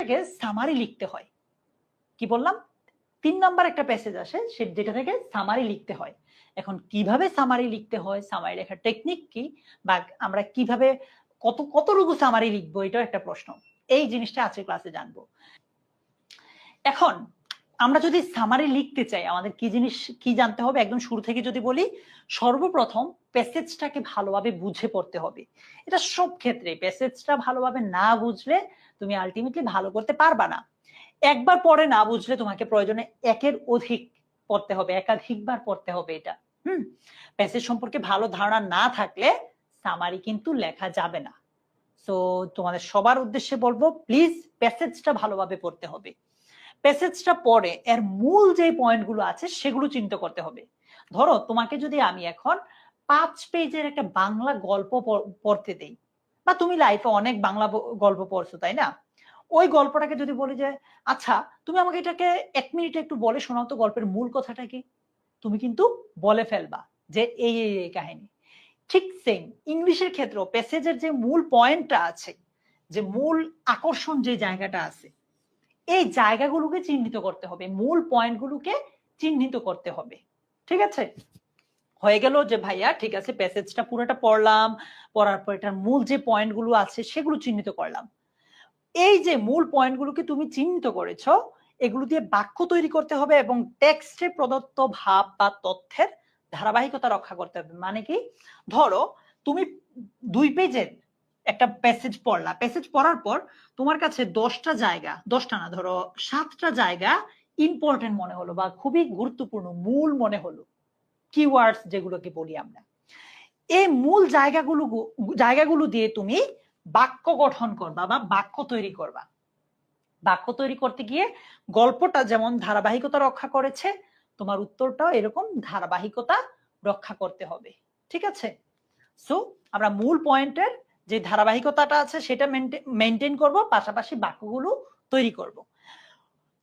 প্যাসেজটাকে summary লিখতে হয়। কি বললাম, 3 নাম্বার একটা প্যাসেজ আসে যেটা থেকে সামারি লিখতে হয়। এখন কিভাবে সামারি লিখতে হয়, সামারি লেখার টেকনিক কি, বা আমরা কিভাবে কতটুকু সামারি লিখবো, এটাও একটা প্রশ্ন। এই জিনিসটা আজকে ক্লাসে জানবো। এখন আমরা যদি সামারি লিখতে চাই আমাদের কি জিনিস কি জানতে হবে, একদম শুরু থেকে যদি বলি, সর্বপ্রথম প্যাসেজটাকে ভালোভাবে বুঝে পড়তে হবে। এটা সব ক্ষেত্রে, প্যাসেজটা ভালোভাবে না বুঝলে তুমি আলটিমেটলি ভালো করতে পারবা না। একবার পড়ে না বুঝলে তোমাকে প্রয়োজনে একের অধিক পড়তে হবে, একাধিকবার পড়তে হবে এটা। প্যাসেজ সম্পর্কে ভালো ধারণা না থাকলে সামারি কিন্তু লেখা যাবে না। সো তোমাদের সবার উদ্দেশ্যে বলবো, প্লিজ প্যাসেজটা ভালোভাবে পড়তে হবে। প্যাসেজটা পড়ে এর মূল যে পয়েন্টগুলো আছে সেগুলো চিন্তা করতে হবে। ধরো তোমাকে যদি আমি এখন 5 পেজের একটা বাংলা গল্প পড়তে দেই, বা তুমি লাইফে অনেক বাংলা গল্প পড়ছো তাই না, ওই গল্পটাকে যদি বলি যে আচ্ছা তুমি আমাকে এটাকে 1 মিনিটে একটু বলে শোনাও তো, গল্পের মূল কথাটা কি, তুমি কিন্তু বলে ফেলবা যে এই এই এই কাহিনী। ঠিক সেম ইংলিশের ক্ষেত্রেও প্যাসেজের যে মূল পয়েন্টটা আছে, যে মূল আকর্ষণ যে জায়গাটা আছে, এই জায়গাগুলোকে চিহ্নিত করতে হবে, মূল পয়েন্টগুলোকে চিহ্নিত করতে হবে। ঠিক আছে, হয়ে গেল যে ভাইয়া ঠিক আছে প্যাসেজটা পুরোটা পড়লাম, পড়ার পর এটার মূল যে পয়েন্টগুলো আছে সেগুলো চিহ্নিত করলাম। এই যে মূল পয়েন্টগুলোকে তুমি চিহ্নিত করেছো, এগুলো দিয়ে বাক্য তৈরি করতে হবে এবং টেক্সটে প্রদত্ত ভাব বা তথ্যের ধারাবাহিকতা রক্ষা করতে হবে। মানে কি, ধরো তুমি 2 পেজের একটা প্যাসেজ পড়লা, প্যাসেজ পড়ার পর তোমার কাছে 10টা জায়গা, 10টা না ধরো 7টা জায়গা ইম্পর্টেন্ট মনে হলো বা খুবই গুরুত্বপূর্ণ মূল মনে হলো, কিওয়ার্ডস যেগুলোকে বলি আমরা। এই মূল জায়গাগুলো দিয়ে তুমি বাক্য গঠন করবা বা বাক্য তৈরি করবা। বাক্য তৈরি করতে গিয়ে গল্পটা যেমন ধারাবাহিকতা রক্ষা করেছে, তোমার উত্তরটাও এরকম ধারাবাহিকতা রক্ষা করতে হবে। ঠিক আছে, সো আমরা মূল পয়েন্টের যে ধারাবাহিকতাটা আছে সেটা মেনটেন করব, পাশাপাশি বাক্যগুলো তৈরি করব।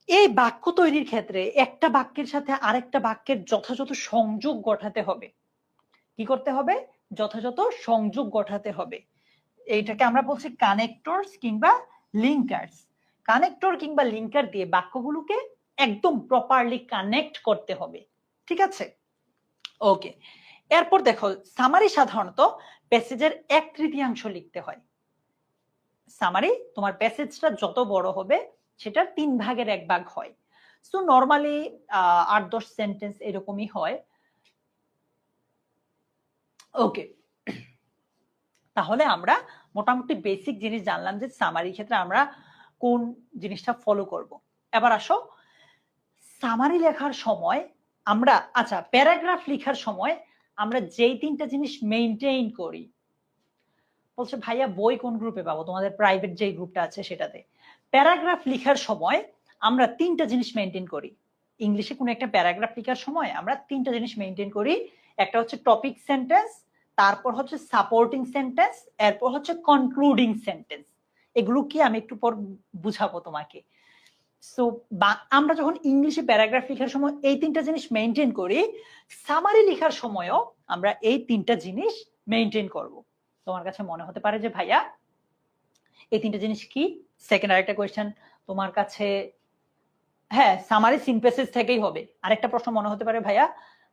এই বাক্য তৈরির ক্ষেত্রে একটা বাক্যের সাথে আরেকটা বাক্যের যথাযথ সংযোগ ঘটাতে হবে। কি করতে হবে, যথাযথ সংযোগ ঘটাতে হবে। এইটাকে আমরা বলছি কানেক্টরস কিংবা লিঙ্কার্স। কানেক্টর কিংবা লিঙ্কার দিয়ে বাক্যগুলোকে একদম প্রপারলি কানেক্ট করতে হবে। ঠিক আছে, ওকে। এরপর দেখো সামারি সাধারণত প্যাসেজের 1/3 লিখতে হয়। সামারি তোমার প্যাসেজটা যত বড় হবে সেটার 3 ভাগের 1 ভাগ হয়। সো নরমালি 8-10 সেন্টেন্স এরকমই হয়। ওকে, তাহলে আমরা মোটামুটি বেসিক জিনিস জানলাম যে সামারির ক্ষেত্রে আমরা কোন জিনিসটা ফলো করব। এবার আসো সামারি লেখার সময় আমরা, আচ্ছা প্যারাগ্রাফ লেখার সময় আমরা যেই 3টা জিনিস মেইনটেইন করি। বলছে ভাইয়া বই কোন গ্রুপে পাবো, তোমাদের প্রাইভেট যে গ্রুপটা আছে সেটাতে। প্যারাগ্রাফ লেখার সময় আমরা 3টা জিনিস মেইনটেইন করি। ইংলিশে কোনো একটা প্যারাগ্রাফ লেখার সময় আমরা 3টা জিনিস মেইনটেইন করি। একটা হচ্ছে টপিক সেন্টেন্স, তারপর হচ্ছে সাপোর্টিং সেন্টেন্স, এরপর হচ্ছে কনক্লুডিং সেন্টেন্স। এগুলো কি আমি একটু পর বুঝাবো তোমাকে। সো আমরা যখন ইংলিশে প্যারাগ্রাফ লেখার সময় এই 3টা জিনিস মেইনটেইন করি, সামারি লেখার সময়ও আমরা এই 3টা জিনিস মেইনটেইন করব। তোমার কাছে মনে হতে পারে যে ভাইয়া এই 3টা জিনিস কি, সেকেন্ড আরেকটা কোয়েশ্চেন তোমার কাছে, হ্যাঁ সামারি সিনথেসিস থেকেই হবে। আরেকটা প্রশ্ন মনে হতে পারে ভাইয়া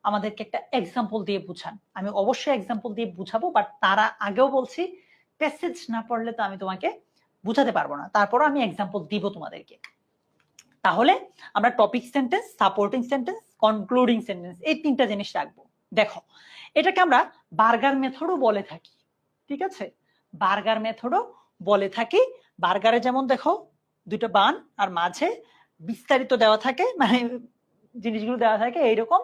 আমাদেরকে একটা এক্সাম্পল দিয়ে বুঝান। আমি অবশ্যই এক্সাম্পল দিয়ে বুঝাবো, বাট তারা আগেও বলছি প্যাসেজ না পড়লে তো আমি তোমাকে বুঝাতে পারবো না, তারপরও আমি এক্সাম্পল দিব তোমাদেরকে। তাহলে আমরা topic sentence, supporting sentence, concluding sentence এই 3টা জিনিস রাখবো। দেখো এটাকে আমরা বার্গার মেথডও বলে থাকি। ঠিক আছে, বার্গার মেথডও বলে থাকি। বার্গারে যেমন দেখো 2টা বান আর মাঝে বিস্তারিত দেওয়া থাকে, মানে জিনিসগুলো দেওয়া থাকে এইরকম।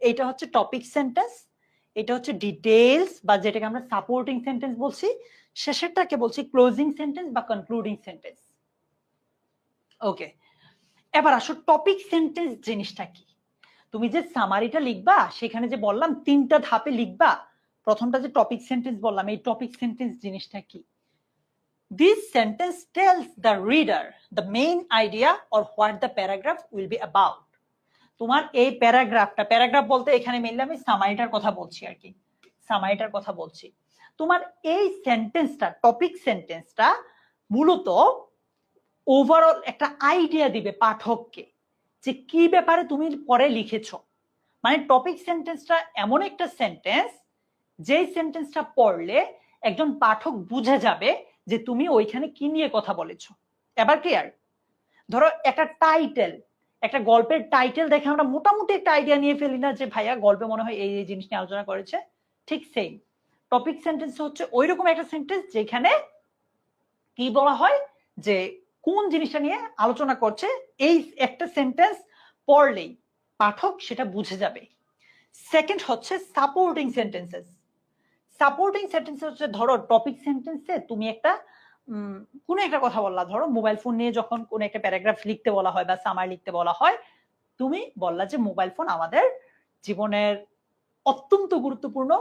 এইটা হচ্ছে টপিক সেন্টেন্স, এটা হচ্ছে ডিটেইলস বা যেটাকে আমরা সাপোর্টিং সেন্টেন্স বলছি, শেষেরটাকে বলছি ক্লোজিং সেন্টেন্স বা কনক্লুডিং সেন্টেন্স। ওকে, এবার আসো টপিক সেন্টেন্স জিনিসটা কি। তুমি যে সামারিটা লিখবা সেখানে যে বললাম 3টা ধাপে লিখবা, প্রথমটা যে টপিক সেন্টেন্স বললাম, এই টপিক সেন্টেন্স জিনিসটা কি? This sentence tells the reader the main idea or what the paragraph will be about. তোমার এই প্যারাগ্রাফটা, প্যারাগ্রাফ বলতে এখানে মেইনলি আমি সামারিটার কথা বলছি আর কি, সামারিটার কথা বলছি। তোমার এই সেন্টেন্সটা, টপিক সেন্টেন্সটা মূলত ওভারঅল একটা আইডিয়া দিবে পাঠককে যে কি ব্যাপারে তুমি পরে লিখেছো। মানে টপিক সেন্টেন্সটা এমন একটা সেন্টেন্স যেই সেন্টেন্সটা পড়লে একজন পাঠক বুঝে যাবে যে তুমি ওইখানে কি নিয়ে কথা বলেছো। এবার ক্লিয়ার? ধরো একটা টাইটেল, একটা গল্পের টাইটেল দেখে আমরা মোটামুটি একটা আইডিয়া নিয়ে ফেলি না যে ভাইয়া গল্পে মনে হয় এই এই জিনিস নিয়ে আলোচনা করেছে। ঠিক সেম টপিক সেন্টেন্স হচ্ছে ওইরকম একটা সেন্টেন্স যেখানে কি বলা হয় যে কোন জিনিসটা নিয়ে আলোচনা করছে এই একটা সেন্টেন্স পড়লেই পাঠক সেটা বুঝে যাবে। সেকেন্ড হচ্ছে সাপোর্টিং সেন্টেন্সেস। সাপোর্টিং সেন্টেন্স হচ্ছে ধরো টপিক সেন্টেন্সে তুমি একটা কোন একটা কথা বললা, ধরো মোবাইল ফোন নিয়ে যখন কোন একটা প্যারাগ্রাফ লিখতে বলা হয় বা সামারি লিখতে বলা হয়, তুমি বললা যে মোবাইল ফোন আমাদের জীবনের অত্যন্ত গুরুত্বপূর্ণ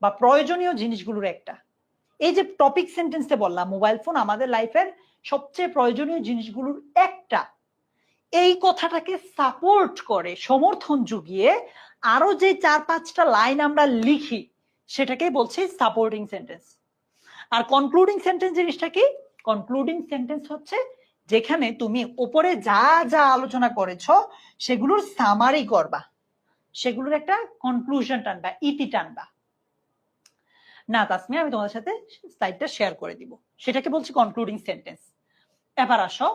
বা প্রয়োজনীয় জিনিসগুলোর একটা। এই যে টপিক সেন্টেন্সে বললাম মোবাইল ফোন আমাদের লাইফের সবচেয়ে প্রয়োজনীয় জিনিসগুলোর একটা, এই কথাটাকে সাপোর্ট করে সমর্থন জুগিয়ে আরো যে 4-5টা লাইন আমরা লিখি সেটাকেই বলছি সাপোর্টিং সেন্টেন্স। আর কনক্লুডিং সেন্টেন্স জিনিসটা কি? কনক্লুডিং সেন্টেন্স হচ্ছে যেখানে তুমি উপরে যা যা আলোচনা করেছো সেগুলোর সামারি করবা, সেগুলোর একটা কনক্লুশন টানবা, ইতি টানবা। না তাসমিয়া, আমি তোমাদের সাথে স্লাইডটা শেয়ার করে দিব, সেটাকে বলছি কনক্লুডিং সেন্টেন্স। এবার আসো,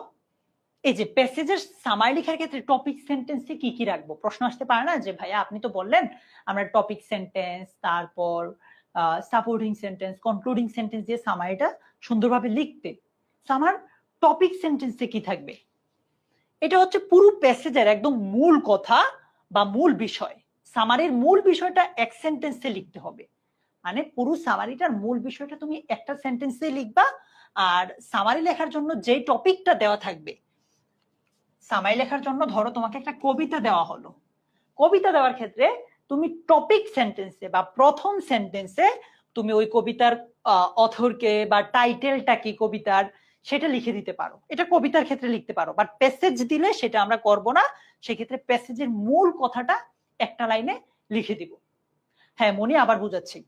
এই যে প্যাসেজের সামারি লেখার ক্ষেত্রে টপিক সেন্টেন্সে কি কি রাখবো? প্রশ্ন আসতে পারে না যে ভাইয়া আপনি তো বললেন আমরা টপিক সেন্টেন্স, তারপর সাপোর্টিং সেন্টেন্স, কনক্লুডিং সেন্টেন্স দিয়ে সামারিটা সুন্দরভাবে লিখতে, আমার টপিক সেন্টেন্সে কি থাকবে? এটা হচ্ছে পুরো প্যাসেজের একদম মূল কথা বা মূল বিষয়। সামারির মূল বিষয়টা এক সেন্টেন্সে লিখতে হবে, মানে পুরো সামারিটার মূল বিষয়টা তুমি একটা সেন্টেন্সে লিখবা। আর সামারি লেখার জন্য যে টপিকটা দেওয়া থাকবে, সামারি লেখার জন্য ধরো তোমাকে একটা কবিতা দেওয়া হলো, কবিতা দেওয়ার ক্ষেত্রে তুমি টপিক সেন্টেন্সে বা প্রথম সেন্টেন্সে তুমি ওই কবিতার অথরকে বা টাইটেলটা কি কবিতার সেটা লিখে দিতে পারো, এটা কবিতার ক্ষেত্রে লিখতে পারো। বাট প্যাসেজ দিলে সেটা আমরা করব না, সেক্ষেত্রে প্যাসেজের মূল কথাটা একটা লাইনে লিখে দিব। হ্যাঁ মনি, আবার বুঝাচ্ছি,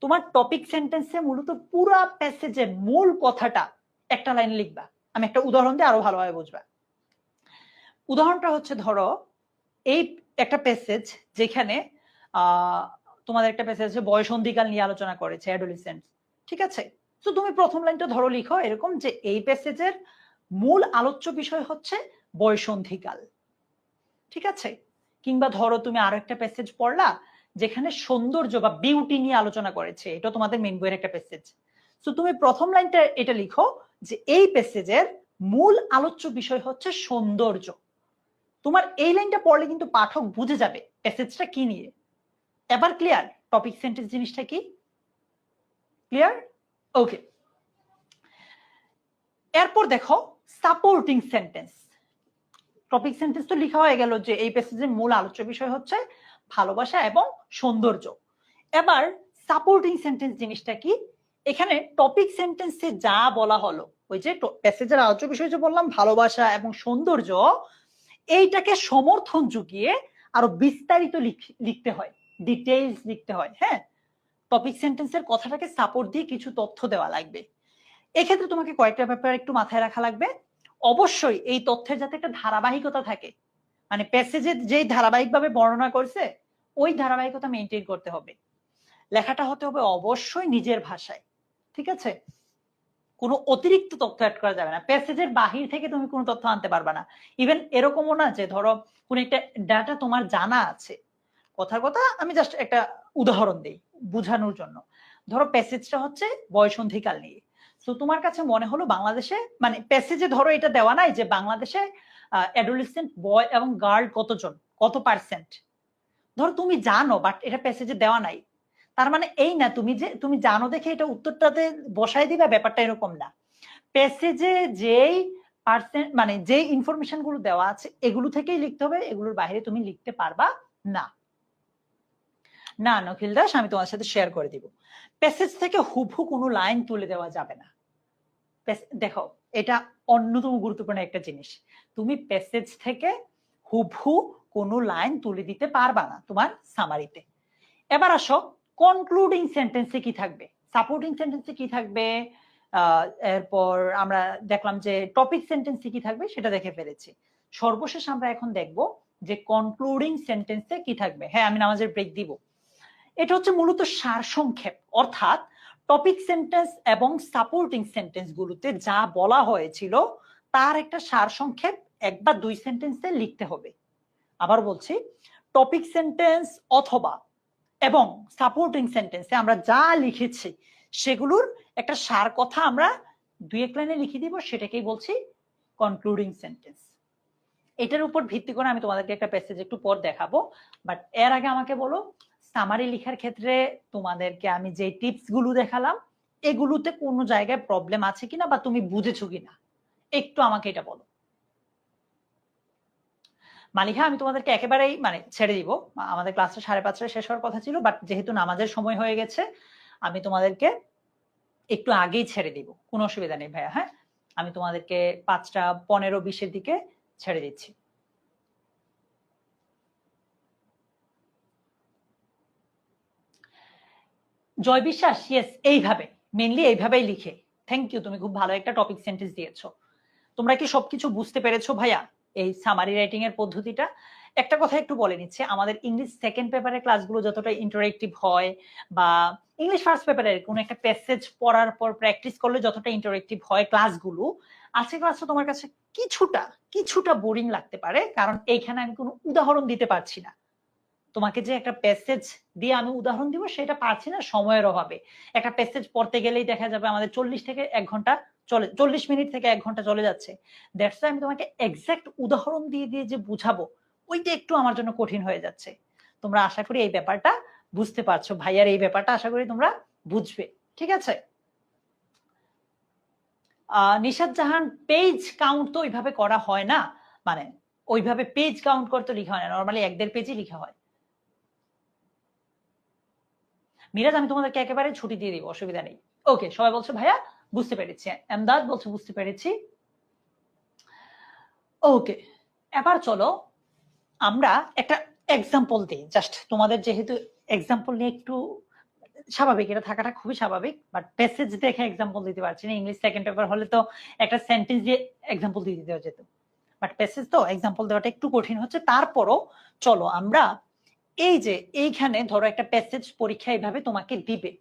তোমার টপিক সেন্টেন্সে মূলত পুরা প্যাসেজের মূল কথাটা একটা লাইনে লিখবা। আমি একটা উদাহরণ দিয়ে আরো ভালোভাবে বুঝবা। উদাহরণটা হচ্ছে ধরো এই একটা প্যাসেজ যেখানে তোমাদের একটা প্যাসেজ আছে বয়সন্ধিকাল নিয়ে আলোচনা করেছে, অ্যাডোলেসেন্ট, ঠিক আছে? তো তুমি প্রথম লাইনটা ধরো লিখো এরকম যে এই প্যাসেজের মূল আলোচ্য বিষয় হচ্ছে বয়সন্ধিকাল, ঠিক আছে? কিংবা ধরো তুমি আরো একটা প্যাসেজ পড়লা যেখানে সৌন্দর্য বা বিউটি নিয়ে আলোচনা করেছে, এটা তোমাদের মেইন বইয়ের একটা প্যাসেজ। তো তুমি প্রথম লাইনটা এটা লিখো যে এই প্যাসেজের মূল আলোচ্য বিষয় হচ্ছে সৌন্দর্য। তোমার এই লাইনটা পড়লে কিন্তু পাঠক বুঝে যাবে প্যাসেজটা কি নিয়ে। এবার ক্লিয়ার টপিক সেন্টেন্স জিনিসটা কি? ক্লিয়ার? ওকে। এরপর দেখো সাপোর্টিং সেন্টেন্স। টপিক সেন্টেন্স তো লেখা হয়ে গেল যে এই প্যাসেজের মূল আলোচ্য বিষয় হচ্ছে ভালোবাসা এবং সৌন্দর্য। এবার সাপোর্টিং সেন্টেন্স জিনিসটা কি? এখানে টপিক সেন্টেন্সে যা বলা হলো, ওই যে প্যাসেজের আলোচ্য বিষয় যে বললাম ভালোবাসা এবং সৌন্দর্য, এইটাকে সমর্থন জুগিয়ে আরো বিস্তারিত লিখতে হয়, ডিটেইলস লিখতে হয়। হ্যাঁ, টপিক সেন্টেন্সের কথাটাকে সাপোর্ট দিয়ে কিছু তথ্য দেওয়া লাগবে। এক্ষেত্রে তোমাকে কয়েকটা ব্যাপার একটু মাথায় রাখা লাগবে। অবশ্যই এই তথ্যের যাতে একটা ধারাবাহিকতা থাকে, মানে প্যাসেজে যেই ধারাবাহিকভাবে বর্ণনা করছে ওই ধারাবাহিকতা মেনটেন করতে হবে। লেখাটা হতে হবে অবশ্যই নিজের ভাষায়, ঠিক আছে? কোনো অতিরিক্ত তথ্য অ্যাড করা যাবে না, প্যাসেজের বাহির থেকে তুমি কোনো তথ্য আনতে পারবে না। ইভেন এরকমও না যে ধরো কোন একটা ডাটা তোমার জানা আছে, কথার কথা আমি জাস্ট একটা উদাহরণ দিই বুঝানোর জন্য। ধরো প্যাসেজটা হচ্ছে বয়সন্ধিকাল নিয়ে, তো তোমার কাছে মনে হলো বাংলাদেশে, মানে প্যাসেজে ধরো এটা দেওয়া নাই যে বাংলাদেশে অ্যাডোলেসেন্ট বয় এবং গার্ল কতজন, কত পার্সেন্ট, ধরো তুমি জানো বাট এটা প্যাসেজে দেওয়া নাই। তার মানে এই না তুমি যে তুমি জানো দেখে এটা উত্তরটাতে বসাই দিবা, ব্যাপারটা এরকম না। প্যাসেজে যেই পার্সেন্ট মানে যে ইনফরমেশন গুলো দেওয়া আছে এগুলো থেকেই লিখতে হবে, এগুলোর বাইরে তুমি লিখতে পারবা না। না নখিল দাস, আমি তোমার সাথে শেয়ার করে দিব, প্যাসেজ থেকে হুবহু কোনো লাইন তুলে দেওয়া যাবে না। দেখো এটা অন্যতম গুরুত্বপূর্ণ একটা জিনিস, তুমি প্যাসেজ থেকে হুবহু কোনো লাইন তুলে দিতে পারবা না তোমার সামারিতে। এবার আসো কনক্লুডিং সেন্টেন্সে কি থাকবে, সাপোর্টিং সেন্টেন্সে কি থাকবে, এরপর আমরা দেখলাম যে টপিক সেন্টেন্সে কি থাকবে সেটা দেখে ফেলেছি। সর্বশেষ আমরা এখন দেখব যে কনক্লুডিং সেন্টেন্সে কি থাকবে। হ্যাঁ, আমি নামাজের ব্রেক দিব। এটা হচ্ছে মূলত সারসংক্ষেপ, অর্থাৎ টপিক সেন্টেন্স এবং সাপোর্টিং সেন্টেন্স গুলোতে যা বলা হয়েছিল তার একটা সারসংক্ষেপ 1 বা 2 সেন্টেন্সে লিখতে হবে। আবার বলছি, টপিক সেন্টেন্স অথবা এবং সাপোর্টিং সেন্টেন্সে আমরা যা লিখেছি সেগুলোর একটা সার কথা আমরা 2-1 লাইনে লিখে দিব, সেটাকেই বলছি কনক্লুডিং সেন্টেন্স। এটার উপর ভিত্তি করে আমি তোমাদেরকে একটা প্যাসেজ একটু পর দেখাবো, বাট এর আগে আমাকে বলো, সামারি লেখার ক্ষেত্রে তোমাদেরকে আমি যে টিপস গুলো দেখালাম এগুলোতে কোনো জায়গায় প্রবলেম আছে কিনা বা তুমি বুঝেছো কিনা, একটু আমাকে এটা বলো। মালিহা, আমি তোমাদেরকে একেবারেই ছেড়ে দিব, আমাদের ক্লাসটা 5:30টায় শেষ হওয়ার কথা ছিল, বাট যেহেতু নামাজের সময় হয়ে গেছে আমি তোমাদেরকে একটু আগেই ছেড়ে দিব, কোনো অসুবিধা নেই ভাইয়া। হ্যাঁ, আমি তোমাদেরকে 5:15-20 দিকে ছেড়ে দিচ্ছি। জয় বিশ্বাস, ইয়েস, এইভাবে মেইনলি এইভাবেই লিখে। থ্যাংক ইউ, তুমি খুব ভালো একটা টপিক সেন্টেন্স দিয়েছো। তোমরা কি সবকিছু বুঝতে পেরেছো ভাইয়া এই সামারি রাইটিং এর পদ্ধতিটা? একটা কথা একটু বলে নিচ্ছে, আমাদের ইংলিশ সেকেন্ড পেপারের ক্লাসগুলো যতটা ইন্টারেক্টিভ হয় বা ইংলিশ ফার্স্ট পেপারের কোনো একটা প্যাসেজ পড়ার পর প্র্যাকটিস করলে যতটা ইন্টারেক্টিভ হয় ক্লাসগুলো, আজকে ক্লাসটা তোমার কাছে কিছুটা বোরিং লাগতে পারে, কারণ এইখানে আমি কোনো উদাহরণ দিতে পারছি না। তোমাকে যে একটা প্যাসেজ দিয়ে আমি উদাহরণ দিব সেটা পারছি না সময়ের অভাবে। একটা প্যাসেজ পড়তে গেলেই দেখা যাবে আমাদের 40 মিনিট থেকে 1 ঘন্টা চলে যাচ্ছে। দ্যাটস আমি তোমাকে এক্সাক্ট উদাহরণ দিয়ে দিয়ে যে বুঝাবো ওইটা একটু আমার জন্য কঠিন হয়ে যাচ্ছে। তোমরা আশা করি এই ব্যাপারটা বুঝতে পারছো, ভাইয়ার এই ব্যাপারটা আশা করি তোমরা বুঝবে, ঠিক আছে? নিশাত জাহান, পেজ কাউন্ট তো ওইভাবে করা হয় না, ওইভাবে পেজ কাউন্ট করতে লেখা হয় না, নর্মালি 1-1.5 পেজই লেখা হয়। মিরাজ, আমি তোমাদেরকে একেবারে ছুটি দিয়ে দিব, অসুবিধা নেই। ওকে, সবাই বলছো ভাইয়া বুঝতে পেরেছি, এমদাদ বলছো বুঝতে পেরেছি। ওকে, এবার চলো আমরা একটা এক্সাম্পল দিই, জাস্ট তোমাদের যেহেতু এক্সাম্পল নিয়ে একটু স্বাভাবিক, এটা থাকাটা খুবই স্বাভাবিক, বাট প্যাসেজ দেখে এক্সাম্পল দিতে পারছি না। ইংলিশ সেকেন্ড পেপার হলে তো একটা সেন্টেন্স দিয়ে এক্সাম্পল দিয়ে দিতে যেত, বাট প্যাসেজ তো এক্সাম্পল দেওয়াটা একটু কঠিন হচ্ছে। তারপরও চলো আমরা এই যে এইখানে ধরো একটা প্যাসেজ পরীক্ষা এইভাবে তোমাকে দিবে,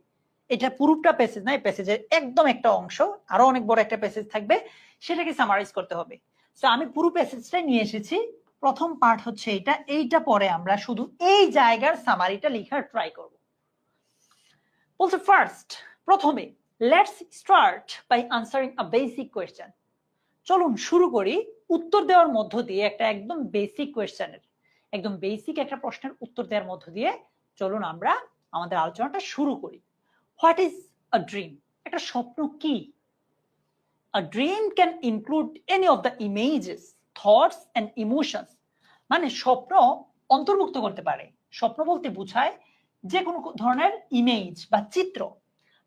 এটা পুরোটা প্যাসেজ না, প্যাসেজের একদম একটা অংশ, আরো অনেক বড় একটা প্যাসেজ থাকবে, সেটাকে সামারাইজ করতে হবে। তো আমি পুরো প্যাসেজটা নিয়ে এসেছি, প্রথম পার্ট হচ্ছে এইটা পরে আমরা শুধু এই জায়গার সামারিটা লেখার ট্রাই করব। বলছে ফার্স্ট, প্রথমে let's start by answering a basic question. চলুন শুরু করি উত্তর দেওয়ার মধ্য দিয়ে একটা একদম বেসিক কোয়েশ্চেনের, একদম বেসিক একটা প্রশ্নের উত্তর দেওয়ার মধ্য দিয়ে চলুন আমরা আমাদের আলোচনাটা শুরু করি। What is a dream? একটা স্বপ্ন কি? A dream can include any of the images, thoughts and emotions. স্বপ্ন অন্তর্ভুক্ত করতে পারে, স্বপ্ন বলতে বোঝায় যে কোনো ধরনের ইমেজ বা চিত্র,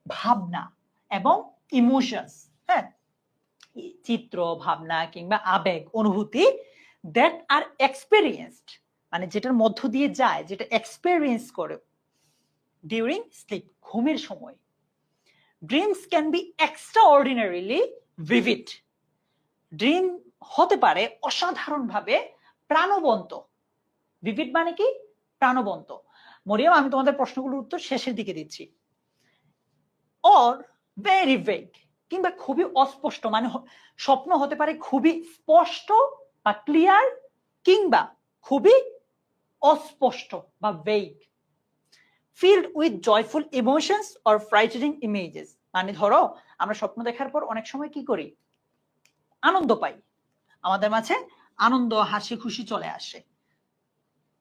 ভাবনা এবং ইমোশনস। হ্যাঁ, চিত্র, ভাবনা কিংবা আবেগ, অনুভূতি দ্যাট আর এক্সপেরিয়েন্সড, যেটার মধ্য দিয়ে যায়, যেটা এক্সপেরিয়েন্স করে ডিউরিং স্লিপ, ঘুমের সময়। Dreams can be extraordinarily vivid. Dream হতে পারে অসাধারণভাবে প্রাণবন্ত। ভিভিড মানে কি? প্রাণবন্ত। মরিয়ম, আমি তোমাদের প্রশ্নগুলোর উত্তর শেষের দিকে দিচ্ছি। অর ভেরি ভেগ, কিংবা খুবই অস্পষ্ট, স্বপ্ন হতে পারে খুবই স্পষ্ট বা ক্লিয়ার, কিংবা খুবই অস্পষ্ট বা vague. Filled with joyful emotions or frightening images, ধরো আমরা স্বপ্ন দেখার পর অনেক সময় কি করি? আনন্দ পাই, আমাদের মাঝে আনন্দ, হাসি খুশি চলে আসে,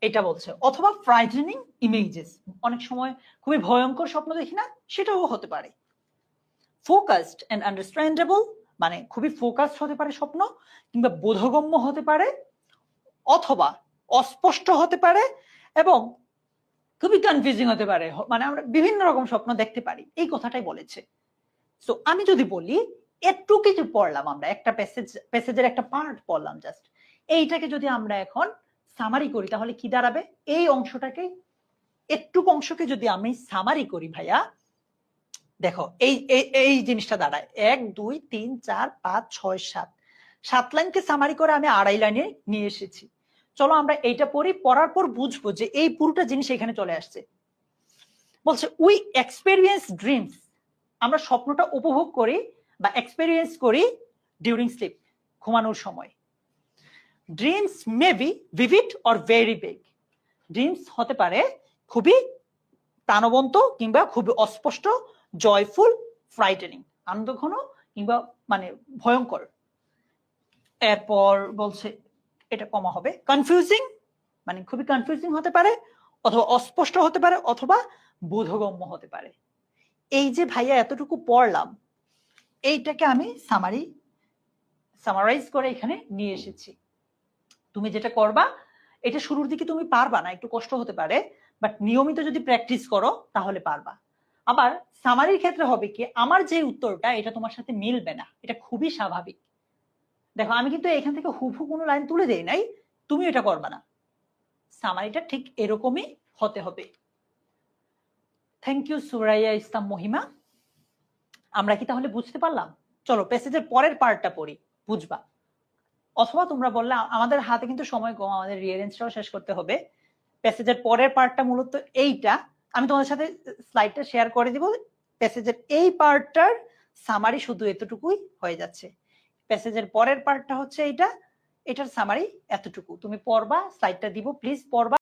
এটা বলছে। অথবা ফ্রাইটেনিং ইমেজেস, অনেক সময় খুবই ভয়ঙ্কর স্বপ্ন দেখি না, সেটাও হতে পারে। ফোকাসড এন্ড আন্ডারস্ট্যান্ডেবল, খুবই ফোকাসড হতে পারে স্বপ্ন, কিংবা বোধগম্য হতে পারে, অথবা অস্পষ্ট হতে পারে এবং খুবই কনফিউজিং হতে পারে। আমরা বিভিন্ন রকম স্বপ্ন দেখতে পারি, এই কথাটাই বলেছে। তো আমি যদি বলি একটু কিছু পড়লাম, আমরা একটা প্যাসেজের একটা পার্ট পড়লাম জাস্ট, এইটাকে যদি আমরা এখন সামারি করি তাহলে কি দাঁড়াবে? এই অংশটাকে, একটু অংশকে যদি আমি সামারি করি ভাইয়া, দেখো এই এই জিনিসটা দাঁড়ায় 1 2 3 4 5 6 7 7 লাইনকে সামারি করে আমি আড়াই লাইনে নিয়ে এসেছি। চলো আমরা এইটা পড়ি, পড়ার পর বুঝবো যে এই পুরোটা জিনিস এখানে চলে আসছে। বলছে উই এক্সপেরিয়েন্স ড্রিমস, আমরা স্বপ্নটা উপভোগ করি বা এক্সপেরিয়েন্স করি ডিউরিং স্লিপ, ঘুমানোর সময়। Dreams may be vivid or very big, dreams হতে পারে খুবই প্রাণবন্ত কিংবা খুবই অস্পষ্ট, জয়ফুল, ফ্রাইটেনিং, আনন্দঘন কিংবা মানে ভয়ঙ্কর। এরপর বলছে এটা কমা হবে, কনফিউজিং মানে খুবই কনফিউজিং হতে পারে, অথবা অস্পষ্ট হতে পারে, অথবা বোধগম্য হতে পারে। এই যে ভাইয়া এতটুকু পড়লাম, এইটাকে আমি সামারাইজ করে এখানে নিয়ে এসেছি। তুমি যেটা করবা, এটা শুরুর দিকে তুমি পারবা না, একটু কষ্ট হতে পারে, বাট নিয়মিত যদি প্র্যাকটিস করো তাহলে পারবা। আবার সামারির ক্ষেত্রে হবে কি, আমার যে উত্তরটা এটা তোমার সাথে মিলবে না, এটা খুবই স্বাভাবিক। দেখো আমি কিন্তু এখান থেকে হুবহু কোনো লাইন তুলে দেই নাই, তুমি এটা করবা না, সামারিটা ঠিক এরকমই হতে হবে। থ্যাংক ইউ সুরাইয়া ইসলাম মহিমা। আমরা কি তাহলে বুঝতে পারলাম? চলো প্যাসেজের পরের পার্টটা পড়ি, বুঝবা। অথবা তোমরা বললে আমাদের হাতে কিন্তু সময় কম, আমাদের রিয়ারেঞ্জটাও শেষ করতে হবে। প্যাসেজের পরের পার্টটা মূলত এইটা, আমি তোমাদের সাথে স্লাইডটা শেয়ার করে দিব। প্যাসেজের এই পার্টটার সামারি শুধু এতটুকুই হয়ে যাচ্ছে। প্যাসেজের পরের পার্টটা হচ্ছে এইটা, এটার সামারি এতটুকু। তুমি পড়বা, স্লাইডটা দিব, প্লিজ পড়বা।